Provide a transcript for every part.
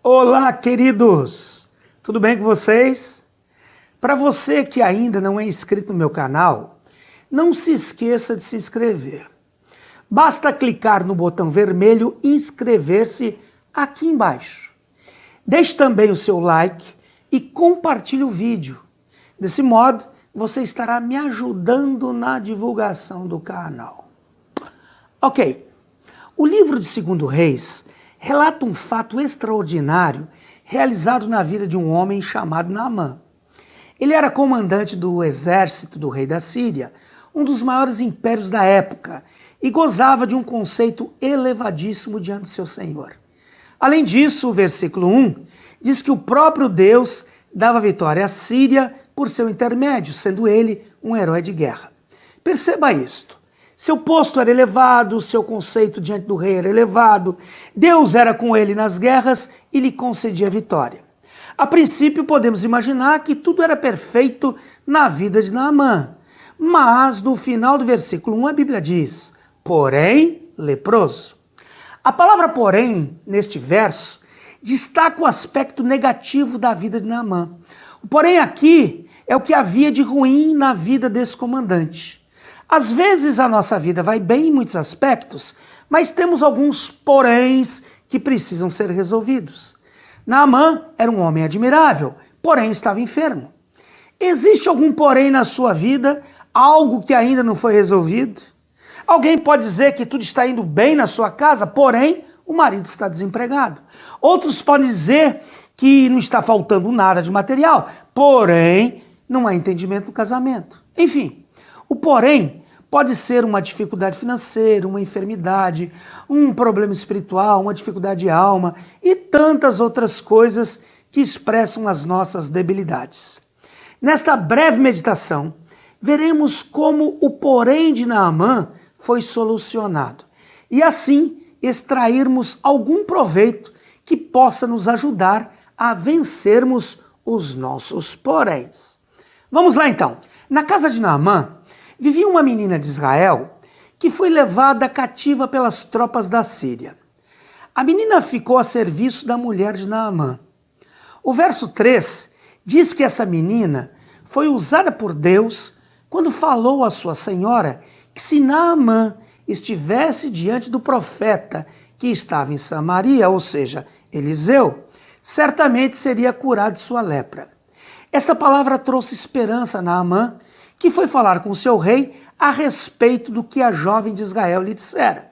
Olá, queridos! Tudo bem com vocês? Para você que ainda não é inscrito no meu canal, não se esqueça de se inscrever. Basta clicar no botão vermelho inscrever-se aqui embaixo. Deixe também o seu like e compartilhe o vídeo. Desse modo, você estará me ajudando na divulgação do canal. Ok, o livro de 2 Reis relata um fato extraordinário realizado na vida de um homem chamado Naamã. Ele era comandante do exército do rei da Síria, um dos maiores impérios da época, e gozava de um conceito elevadíssimo diante do seu senhor. Além disso, o versículo 1 diz que o próprio Deus dava vitória à Síria por seu intermédio, sendo ele um herói de guerra. Perceba isto. Seu posto era elevado, seu conceito diante do rei era elevado, Deus era com ele nas guerras e lhe concedia vitória. A princípio podemos imaginar que tudo era perfeito na vida de Naamã, mas no final do versículo 1 a Bíblia diz, porém leproso. A palavra porém, neste verso, destaca o aspecto negativo da vida de Naamã. O porém aqui é o que havia de ruim na vida desse comandante. Às vezes a nossa vida vai bem em muitos aspectos, mas temos alguns poréns que precisam ser resolvidos. Naamã era um homem admirável, porém estava enfermo. Existe algum porém na sua vida, algo que ainda não foi resolvido? Alguém pode dizer que tudo está indo bem na sua casa, porém o marido está desempregado. Outros podem dizer que não está faltando nada de material, porém não há entendimento no casamento. Enfim, o porém pode ser uma dificuldade financeira, uma enfermidade, um problema espiritual, uma dificuldade de alma e tantas outras coisas que expressam as nossas debilidades. Nesta breve meditação, veremos como o porém de Naamã foi solucionado e assim extrairmos algum proveito que possa nos ajudar a vencermos os nossos poréns. Vamos lá então. Na casa de Naamã, vivia uma menina de Israel que foi levada cativa pelas tropas da Síria. A menina ficou a serviço da mulher de Naamã. O verso 3 diz que essa menina foi usada por Deus quando falou à sua senhora que se Naamã estivesse diante do profeta que estava em Samaria, ou seja, Eliseu, certamente seria curado de sua lepra. Essa palavra trouxe esperança a Naamã, que foi falar com o seu rei a respeito do que a jovem de Israel lhe dissera.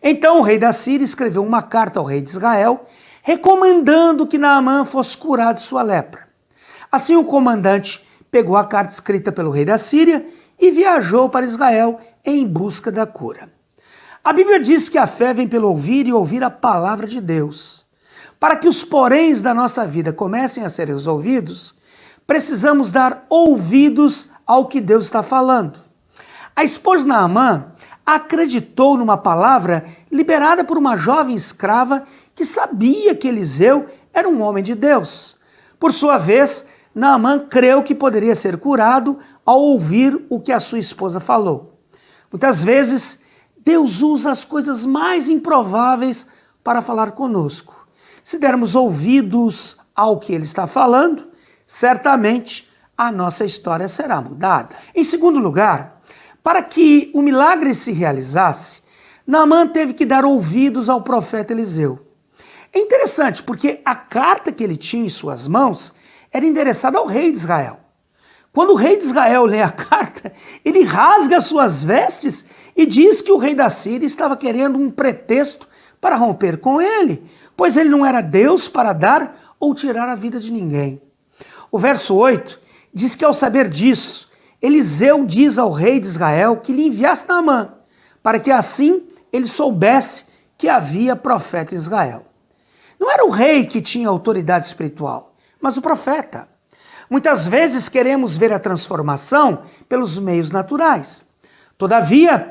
Então o rei da Síria escreveu uma carta ao rei de Israel, recomendando que Naamã fosse curado de sua lepra. Assim o comandante pegou a carta escrita pelo rei da Síria e viajou para Israel em busca da cura. A Bíblia diz que a fé vem pelo ouvir e ouvir a palavra de Deus. Para que os poréns da nossa vida comecem a ser resolvidos, precisamos dar ouvidos ao que Deus está falando. A esposa de Naamã acreditou numa palavra liberada por uma jovem escrava que sabia que Eliseu era um homem de Deus. Por sua vez, Naamã creu que poderia ser curado ao ouvir o que a sua esposa falou. Muitas vezes, Deus usa as coisas mais improváveis para falar conosco. Se dermos ouvidos ao que ele está falando, certamente a nossa história será mudada. Em segundo lugar, para que o milagre se realizasse, Naamã teve que dar ouvidos ao profeta Eliseu. É interessante porque a carta que ele tinha em suas mãos era endereçada ao rei de Israel. Quando o rei de Israel lê a carta, ele rasga suas vestes e diz que o rei da Síria estava querendo um pretexto para romper com ele, pois ele não era Deus para dar ou tirar a vida de ninguém. O verso 8 diz que ao saber disso, Eliseu diz ao rei de Israel que lhe enviasse Naamã, para que assim ele soubesse que havia profeta em Israel. Não era o rei que tinha autoridade espiritual, mas o profeta. Muitas vezes queremos ver a transformação pelos meios naturais. Todavia,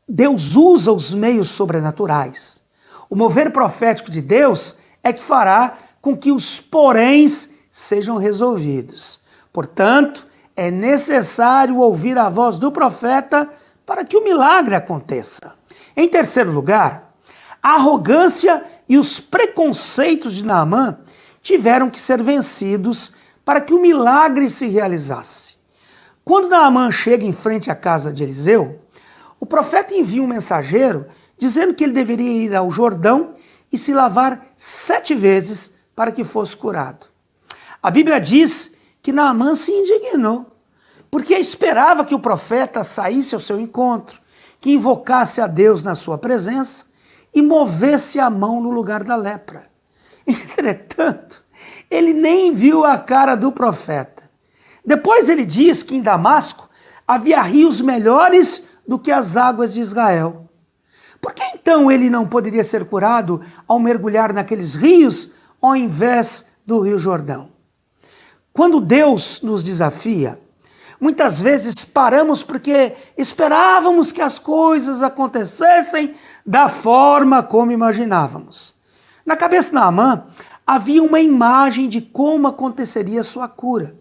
Deus usa os meios sobrenaturais. O mover profético de Deus é que fará com que os poréns sejam resolvidos. Portanto, é necessário ouvir a voz do profeta para que o milagre aconteça. Em terceiro lugar, a arrogância e os preconceitos de Naamã tiveram que ser vencidos para que o milagre se realizasse. Quando Naamã chega em frente à casa de Eliseu, o profeta envia um mensageiro dizendo que ele deveria ir ao Jordão e se lavar 7 vezes para que fosse curado. A Bíblia diz que Naamã se indignou, porque esperava que o profeta saísse ao seu encontro, que invocasse a Deus na sua presença e movesse a mão no lugar da lepra. Entretanto, ele nem viu a cara do profeta. Depois ele diz que em Damasco havia rios melhores do que as águas de Israel. Por que então ele não poderia ser curado ao mergulhar naqueles rios ao invés do Rio Jordão? Quando Deus nos desafia, muitas vezes paramos porque esperávamos que as coisas acontecessem da forma como imaginávamos. Na cabeça de Naamã havia uma imagem de como aconteceria sua cura.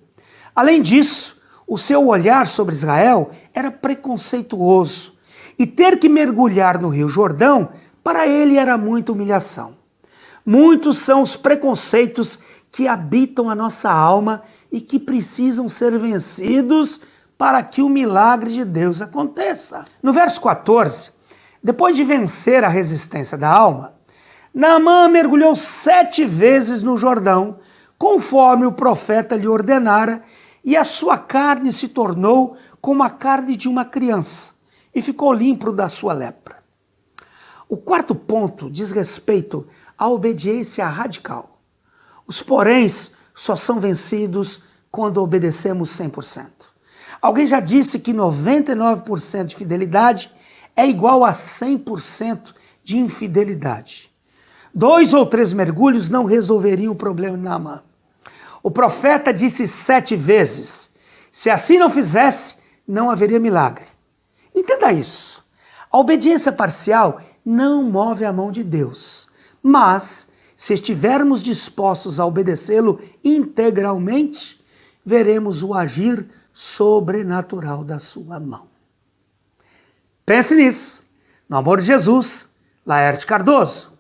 Além disso, o seu olhar sobre Israel era preconceituoso e ter que mergulhar no Rio Jordão para ele era muita humilhação. Muitos são os preconceitos que habitam a nossa alma e que precisam ser vencidos para que o milagre de Deus aconteça. No verso 14, depois de vencer a resistência da alma, Naamã mergulhou 7 vezes no Jordão, conforme o profeta lhe ordenara, e a sua carne se tornou como a carne de uma criança, e ficou limpo da sua lepra. O quarto ponto diz respeito à obediência radical. Os poréns só são vencidos quando obedecemos 100%. Alguém já disse que 99% de fidelidade é igual a 100% de infidelidade. 2 ou 3 mergulhos não resolveriam o problema de Naamã. O profeta disse 7 vezes. Se assim não fizesse, não haveria milagre. Entenda isso. A obediência parcial não move a mão de Deus. Mas, se estivermos dispostos a obedecê-lo integralmente, veremos o agir sobrenatural da sua mão. Pense nisso. No amor de Jesus, Laerte Cardoso.